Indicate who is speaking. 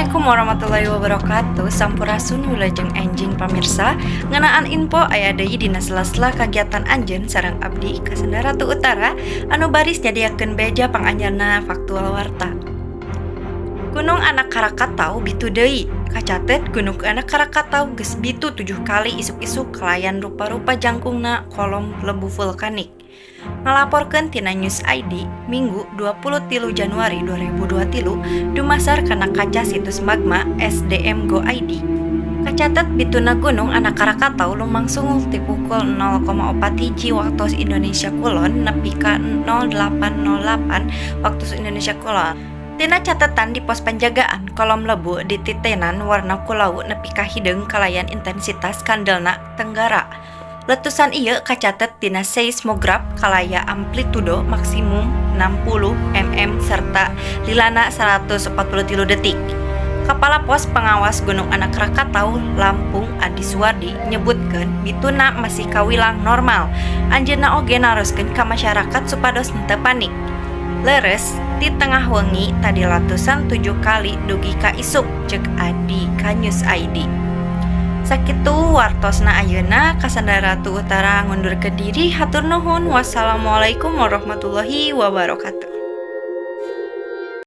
Speaker 1: Assalamualaikum warahmatullahi wabarakatuh. Sampurasun wilujeng enjing pamirsa. Ngenaan info aya deui dina sela-sela kagiatan anjeun sareng abdi Kasenda Ratu Utara anu baris nyadiakeun beja panganjarna faktual warta. Gunung Anak Krakatau bitu deui. Kacatet Gunung Anak Krakatau geus bitu 7 kali isuk-isuk kalayan rupa-rupa jangkungna kolom lebu vulkanik. Ngalaporkeun tina News ID Minggu 23 Januari 2023 dumasar kana kaca situs magma SDM Go ID. Kacatet bituna Gunung Anak Krakatau lumangsung ti pukul 0,4 hiji waktu Indonesia Kulon nepi ka 0808 waktu Indonesia Kulon. Tina catetan di pos penjagaan kolom lebu di titenan warna kulau nepi ka hideung kalayan intensitas kandelna tenggara. Letusan ieu kacatet tina seismograf kalaya amplitudo maksimum 60 mm serta lilana 143 detik. Kepala Pos Pengawas Gunung Anak Krakatau Lampung Adi Suwardi nyebutkeun bituna masih kawilang normal. Anjeunna oge naroskeun ka masyarakat supados henteu panik. Leres di tengah wengi tadi letusan 7 kali dugi ka isuk ceuk Adi ka News ID. Sakitu wartosna ayeuna Kasenda Ratu Utara ngundurkeun diri. Hatur nuhun. Wassalamualaikum warahmatullahi wabarakatuh.